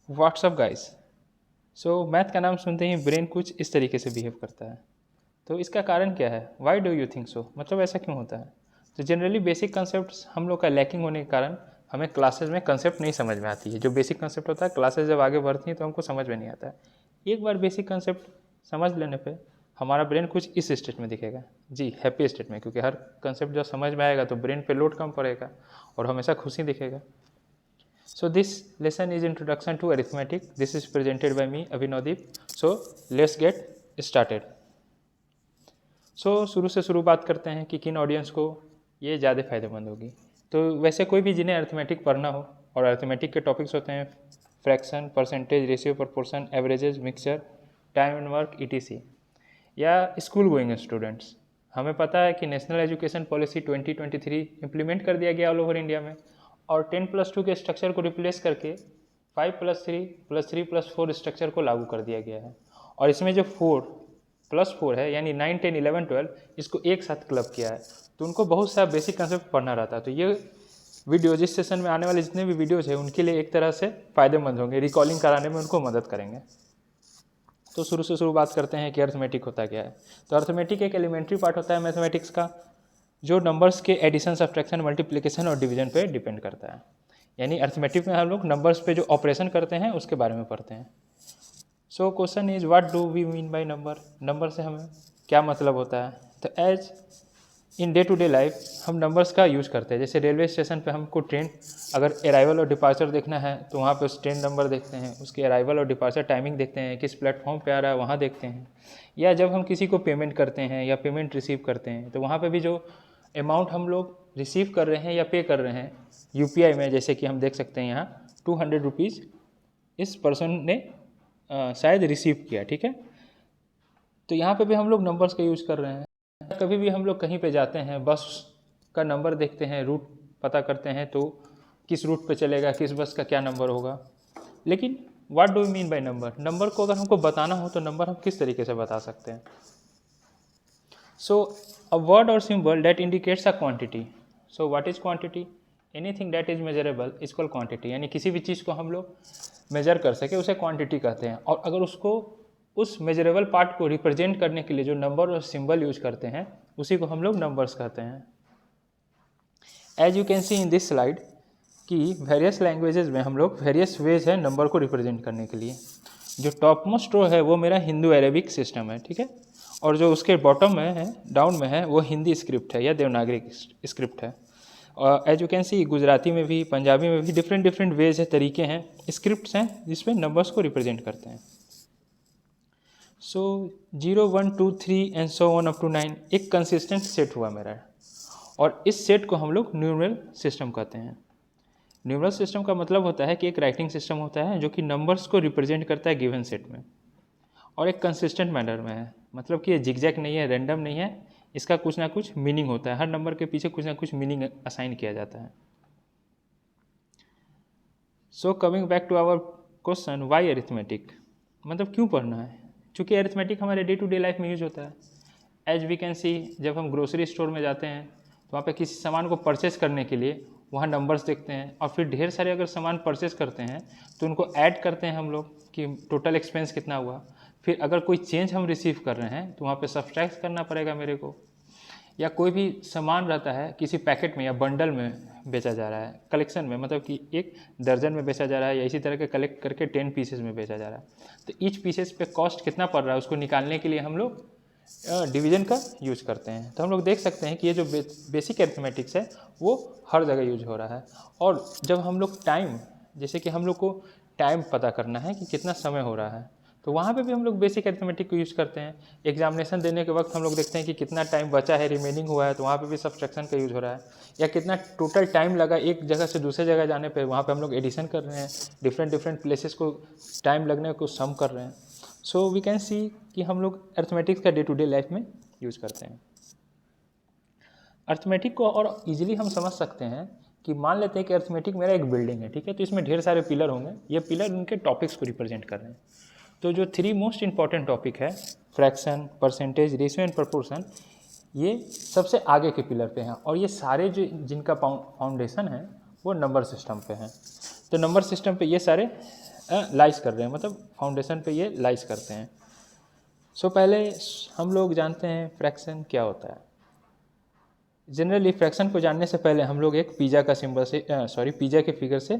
WhatsApp guys. सो math का नाम सुनते ही ब्रेन कुछ इस तरीके से बिहेव करता है। तो इसका कारण क्या है? Why do you think so? मतलब ऐसा क्यों होता है? तो जनरली बेसिक कंसेप्ट हम लोग का लैकिंग होने के कारण हमें क्लासेस में कंसेप्ट नहीं समझ में आती है। जो बेसिक कंसेप्ट होता है क्लासेस जब आगे बढ़ती हैं तो हमको समझ में नहीं आता है। एक बार बेसिक कंसेप्ट समझ लेने पे हमारा ब्रेन कुछ इस स्टेट में दिखेगा, जी हैप्पी स्टेट में, क्योंकि हर कंसेप्ट जब समझ में आएगा तो ब्रेन पे लोड कम पड़ेगा और हमेशा खुशी दिखेगा। So this lesson is introduction to arithmetic. This is presented by me Abhinodip. So let's get started. शुरू से शुरू बात करते हैं कि किन ऑडियंस को ये ज़्यादा फायदेमंद होगी। तो वैसे कोई भी जिन्हें अर्थमेटिक पढ़ना हो, और अर्थमेटिक के टॉपिक्स होते हैं fraction, percentage, ratio, proportion, averages, mixture, time and work, ETC, या स्कूल गोइंग स्टूडेंट्स। हमें पता है कि नेशनल एजुकेशन पॉलिसी 2023 इम्प्लीमेंट कर दिया गया ऑल ओवर इंडिया में, और 10+2 के स्ट्रक्चर को रिप्लेस करके 5+3+3+4 स्ट्रक्चर को लागू कर दिया गया है। और इसमें जो 4+4 है यानी 9, 10, 11, 12 इसको एक साथ क्लब किया है। तो उनको बहुत सा बेसिक कंसेप्ट पढ़ना रहता है। तो ये वीडियो जिस सेशन में आने वाले जितने भी वीडियोज़ हैं उनके लिए एक तरह से फ़ायदेमंद होंगे, रिकॉलिंग कराने में उनको मदद करेंगे। तो शुरू से शुरू बात करते हैं कि अर्थमेटिक होता क्या है। तो अर्थमेटिक एक एलिमेंट्री पार्ट होता है मैथमेटिक्स का, जो नंबर्स के एडिशन, सब्ट्रैक्शन, मल्टीप्लिकेशन और डिवीजन पे डिपेंड करता है। यानी अर्थमेटिक में हम लोग नंबर्स पे जो ऑपरेशन करते हैं उसके बारे में पढ़ते हैं। So question is what do we mean by number? Number से हमें क्या मतलब होता है? तो as in day to day life हम नंबर्स का यूज़ करते हैं। जैसे रेलवे स्टेशन पे हमको ट्रेन अगर अराइवल और डिपार्चर देखना है तो वहाँ पे उस ट्रेन नंबर देखते हैं, उसके अराइवल और डिपार्चर टाइमिंग देखते हैं, किस प्लेटफॉर्म पे आ रहा है वहाँ देखते हैं। या जब हम किसी को पेमेंट करते हैं या पेमेंट रिसीव करते हैं तो वहाँ पे भी जो अमाउंट हम लोग रिसीव कर रहे हैं या पे कर रहे हैं UPI में, जैसे कि हम देख सकते हैं यहाँ 200 रुपीज़ इस पर्सन ने शायद रिसीव किया, ठीक है। तो यहाँ पे भी हम लोग नंबर्स का यूज़ कर रहे हैं। कभी भी हम लोग कहीं पे जाते हैं, बस का नंबर देखते हैं, रूट पता करते हैं तो किस रूट पे चलेगा, किस बस का क्या नंबर होगा। लेकिन what do you mean by number? Number को अगर हमको बताना हो तो नंबर हम किस तरीके से बता सकते हैं? सो अ वर्ड और symbol that indicates a quantity. So what is quantity? Anything that is measurable is called quantity. यानी किसी भी चीज़ को हम लोग मेजर कर सके उसे क्वांटिटी कहते हैं। और अगर उसको उस मेजरेबल पार्ट को रिप्रेजेंट करने के लिए जो नंबर और सिंबल यूज करते हैं उसी को हम लोग नंबर्स कहते हैं। As you can see in this slide कि वेरियस लैंग्वेजेस में हम लोग वेरियस वेज है नंबर को रिप्रेजेंट करने के लिए। जो टॉप मोस्ट रो है वो मेरा हिंदू अरेबिक सिस्टम है, ठीक है। और जो उसके बॉटम में है, डाउन में है, वो हिंदी स्क्रिप्ट है या देवनागरी स्क्रिप्ट है। और as you can see Gujarati में भी, पंजाबी में भी डिफरेंट डिफरेंट वेज है, तरीके हैं, स्क्रिप्ट्स हैं जिसमें नंबर्स को रिप्रेजेंट करते हैं। So 0, 1, 2, 3 and so on up to 9 एक कंसिस्टेंट सेट हुआ मेरा, और इस सेट को हम लोग न्यूमरल सिस्टम कहते हैं। न्यूमरल सिस्टम का मतलब होता है कि एक राइटिंग सिस्टम होता है जो कि नंबर्स को रिप्रेजेंट करता है गिवन सेट में, और एक कंसिस्टेंट मैनर में है। मतलब कि ये जिगजैग नहीं है, रैंडम नहीं है, इसका कुछ ना कुछ मीनिंग होता है, हर नंबर के पीछे कुछ ना कुछ मीनिंग असाइन किया जाता है। So coming back to our question, why arithmetic? मतलब क्यों पढ़ना है? चूँकि अरिथमेटिक हमारे डे टू डे लाइफ में यूज होता है। एज वी कैन सी, जब हम ग्रोसरी स्टोर में जाते हैं तो वहाँ पे किसी सामान को परचेस करने के लिए वहाँ नंबर्स देखते हैं, और फिर ढेर सारे अगर सामान परचेस करते हैं तो उनको ऐड करते हैं हम लोग कि टोटल एक्सपेंस कितना हुआ। फिर अगर कोई चेंज हम रिसीव कर रहे हैं तो वहाँ पे सब्सट्रैक्ट करना पड़ेगा मेरे को। या कोई भी सामान रहता है किसी पैकेट में या बंडल में बेचा जा रहा है, कलेक्शन में, मतलब कि एक दर्जन में बेचा जा रहा है या इसी तरह के कलेक्ट करके 10 पीसेस में बेचा जा रहा है, तो ईच पीसेस पे कॉस्ट कितना पड़ रहा है उसको निकालने के लिए हम लोग डिवीजन का यूज करते हैं। तो हम लोग देख सकते हैं कि ये जो बेसिक अरिथमेटिक्स है वो हर जगह यूज हो रहा है। और जब हम लोग टाइम, जैसे कि हम लोग को टाइम पता करना है कि कितना समय हो रहा है, तो वहाँ पे भी हम लोग बेसिक अरिथमेटिक को यूज़ करते हैं। एग्जामिनेशन देने के वक्त हम लोग देखते हैं कि कितना टाइम बचा है, रिमेनिंग हुआ है, तो वहाँ पे भी सब्ट्रैक्शन का यूज़ हो रहा है। या कितना टोटल टाइम लगा एक जगह से दूसरे जगह जाने पे, वहाँ पे हम लोग एडिशन कर रहे हैं, डिफरेंट डिफरेंट प्लेसेस को टाइम लगने को सम कर रहे हैं। सो वी कैन सी कि हम लोग अरिथमेटिक्स का डे टू डे लाइफ में यूज़ करते हैं। अरिथमेटिक को और ईजिली हम समझ सकते हैं कि मान लेते हैं कि अरिथमेटिक मेरा एक बिल्डिंग है, ठीक है। तो इसमें ढेर सारे पिलर होंगे, ये पिलर उनके टॉपिक्स को रिप्रेजेंट कर रहे हैं। तो जो 3 मोस्ट इंपॉर्टेंट टॉपिक है, fraction, percentage, ratio and proportion, ये सबसे आगे के पिलर पे हैं, और ये सारे जो जिनका फाउंडेशन है वो नंबर सिस्टम पे हैं। तो नंबर सिस्टम पे ये सारे लाइज कर रहे हैं, मतलब फाउंडेशन पे ये लाइज करते हैं। सो पहले हम लोग जानते हैं फ्रैक्शन क्या होता है। जनरली फ्रैक्शन को जानने से पहले हम लोग एक पिज़्ज़ा का सिंबल से पिज़्ज़ा के फिगर से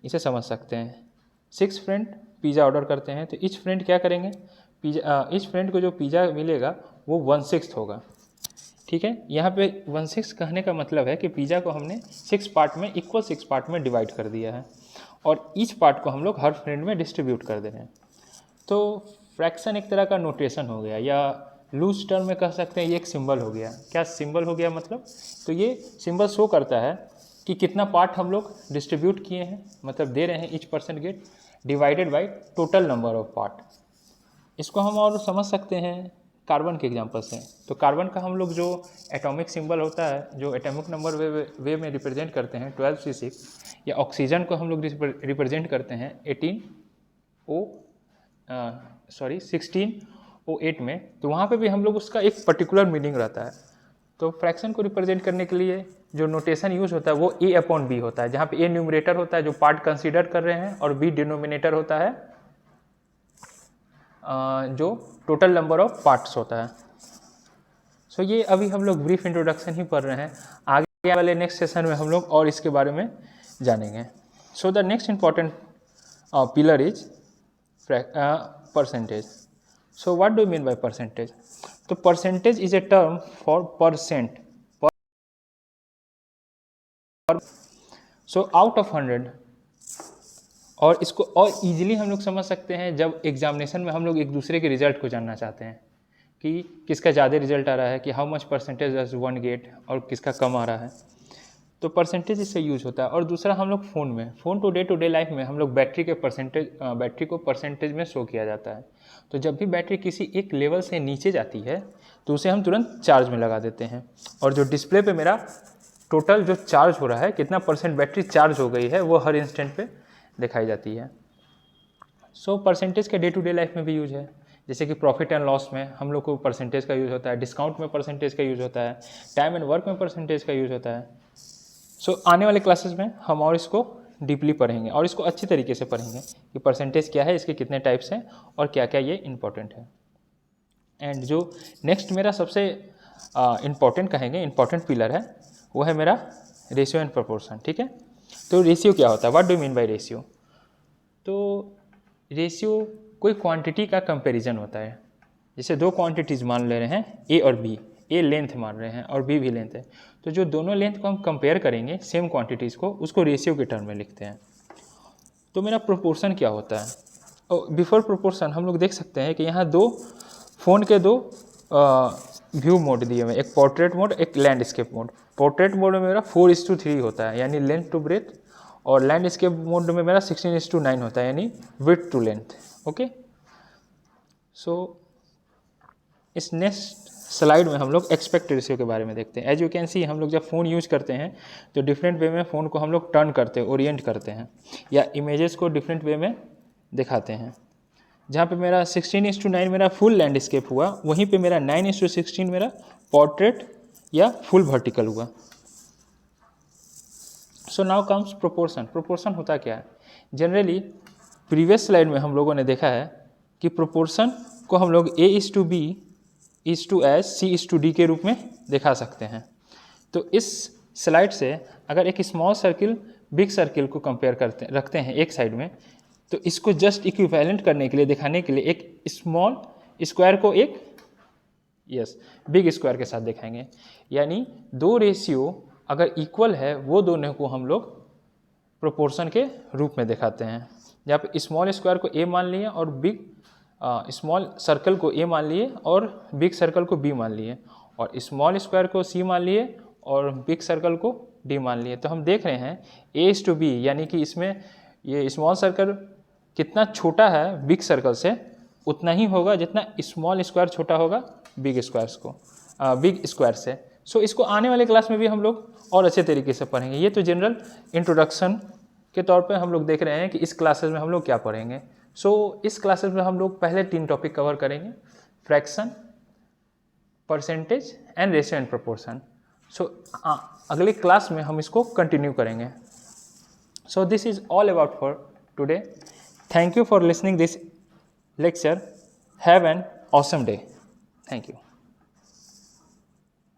इसे समझ सकते हैं। 6 फ्रेंड पिज़्ज़ा ऑर्डर करते हैं, तो ईच फ्रेंड क्या करेंगे, ईच फ्रेंड को जो पिज़्ज़ा मिलेगा वो 1/6 होगा। ठीक है, यहाँ पे 1/6 कहने का मतलब है कि पिज़्ज़ा को हमने 6 पार्ट में, इक्वल 6 पार्ट में डिवाइड कर दिया है और ईच पार्ट को हम लोग हर फ्रेंड में डिस्ट्रीब्यूट कर दे रहे हैं। तो फ्रैक्शन एक तरह का नोटेशन हो गया, या लूज टर्म में कह सकते हैं ये एक सिंबल हो गया। क्या सिंबल हो गया मतलब, तो ये सिंबल शो करता है कि कितना पार्ट हम लोग डिस्ट्रीब्यूट किए हैं, मतलब दे रहे हैं each person get divided by total number of part. इसको हम और समझ सकते हैं कार्बन के एग्जांपल से। तो कार्बन का हम लोग जो एटॉमिक सिंबल होता है, जो एटॉमिक नंबर वे में रिप्रेजेंट करते हैं 12C6, या ऑक्सीजन को हम लोग रिप्रेजेंट करते हैं 16O8 में, तो वहाँ पे भी हम लोग उसका एक पर्टिकुलर मीनिंग रहता है। तो फ्रैक्शन को रिप्रेजेंट करने के लिए जो नोटेशन यूज होता है वो A/B होता है, जहाँ पे A न्यूमरेटर होता है जो पार्ट कंसीडर कर रहे हैं, और B डिनोमिनेटर होता है जो टोटल नंबर ऑफ पार्ट्स होता है। सो ये अभी हम लोग ब्रीफ इंट्रोडक्शन ही पढ़ रहे हैं, आगे वाले नेक्स्ट सेशन में हम लोग और इसके बारे में जानेंगे। So the next important pillar is percentage. So what do you mean by percentage? तो percentage is a term for percent. So out of 100, और इसको और इजीली हम लोग समझ सकते हैं जब एग्जामिनेशन में हम लोग एक दूसरे के रिजल्ट को जानना चाहते हैं कि किसका ज़्यादा रिजल्ट आ रहा है, कि how much percentage does one get, और किसका कम आ रहा है। तो परसेंटेज इससे यूज होता है। और दूसरा हम लोग फ़ोन टू डे लाइफ में हम लोग बैटरी को परसेंटेज में शो किया जाता है। तो जब भी बैटरी किसी एक लेवल से नीचे जाती है तो उसे हम तुरंत चार्ज में लगा देते हैं, और जो डिस्प्ले पे मेरा टोटल जो चार्ज हो रहा है, कितना परसेंट बैटरी चार्ज हो गई है, वो हर इंस्टेंट पे दिखाई जाती है। सो परसेंटेज के डे टू डे लाइफ में भी यूज है, जैसे कि प्रॉफिट एंड लॉस में हम लोग को परसेंटेज का यूज़ होता है, डिस्काउंट में परसेंटेज का यूज़ होता है, टाइम एंड वर्क में परसेंटेज का यूज़ होता है। सो आने वाले क्लासेस में हम और इसको डीपली पढ़ेंगे, और इसको अच्छी तरीके से पढ़ेंगे कि परसेंटेज क्या है, इसके कितने टाइप्स हैं, और क्या क्या ये इम्पॉर्टेंट है। एंड जो नेक्स्ट मेरा सबसे इम्पॉर्टेंट पिलर है, वो है मेरा रेशियो एंड प्रोपोर्शन। ठीक है, तो रेशियो क्या होता है, what do you mean bye ratio? तो रेशियो कोई क्वांटिटी का कंपैरिजन होता है। जैसे दो क्वांटिटीज़ मान ले रहे हैं, ए और बी, ए लेंथ मान रहे हैं और बी भी लेंथ है, तो जो दोनों लेंथ को हम कंपेयर करेंगे सेम क्वांटिटीज़ को, उसको रेशियो के टर्म में लिखते हैं। तो मेरा प्रोपोर्शन क्या होता है? और बिफोर प्रोपोर्शन हम लोग देख सकते हैं कि यहाँ फ़ोन के दो व्यू मोड दिए हुए, एक पोर्ट्रेट मोड, एक लैंडस्केप मोड। पोर्ट्रेट मोड में मेरा 4:3 होता है, यानी लेंथ टू ब्रेथ, और लैंडस्केप मोड में मेरा 16:9 होता है, यानी विड्थ टू लेंथ। ओके, सो इस नेक्स्ट स्लाइड में हम लोग एक्सपेक्ट रेशियो के बारे में देखते हैं। एज यू कैन सी, हम लोग जब फ़ोन यूज करते हैं तो डिफरेंट वे में फ़ोन को हम लोग टर्न करते हैं, ओरिएंट करते हैं, या इमेजेस को डिफरेंट वे में दिखाते हैं। जहाँ पे मेरा 16:9 मेरा फुल लैंडस्केप हुआ, वहीं पे मेरा 9:16 मेरा पोर्ट्रेट या फुल वर्टिकल हुआ। So now comes proportion. Proportion होता क्या है? जनरली प्रीवियस स्लाइड में हम लोगों ने देखा है कि प्रोपोर्शन को हम लोग A:B:C:D के रूप में दिखा सकते हैं। तो इस स्लाइड से अगर एक स्मॉल सर्किल बिग सर्किल को कंपेयर रखते हैं एक साइड में, तो इसको जस्ट इक्विवेलेंट करने के लिए, दिखाने के लिए एक स्मॉल स्क्वायर को एक बिग स्क्वायर के साथ दिखाएंगे। यानी दो रेशियो अगर इक्वल है, वो दोनों को हम लोग प्रोपोर्शन के रूप में दिखाते हैं। जहाँ पे स्मॉल स्क्वायर को A मान लिए और बिग स्मॉल सर्कल को A मान लिए और बिग सर्कल को B मान लिए, और स्मॉल स्क्वायर को C मान लिए और बिग सर्कल को D मान लिए। तो हम देख रहे हैं A:B, यानी कि इसमें ये स्मॉल सर्कल कितना छोटा है बिग सर्कल से, उतना ही होगा जितना स्मॉल स्क्वायर छोटा होगा बिग स्क्वायर से। सो इसको आने वाले क्लास में भी हम लोग और अच्छे तरीके से पढ़ेंगे। ये तो जनरल इंट्रोडक्शन के तौर पे हम लोग देख रहे हैं कि इस क्लासेस में हम लोग क्या पढ़ेंगे। सो इस क्लासेस में हम लोग पहले 3 टॉपिक कवर करेंगे, fraction, percentage and ratio and proportion. So अगली क्लास में हम इसको कंटिन्यू करेंगे। So this is all about for today. Thank you for listening this lecture. Have an awesome day. Thank you.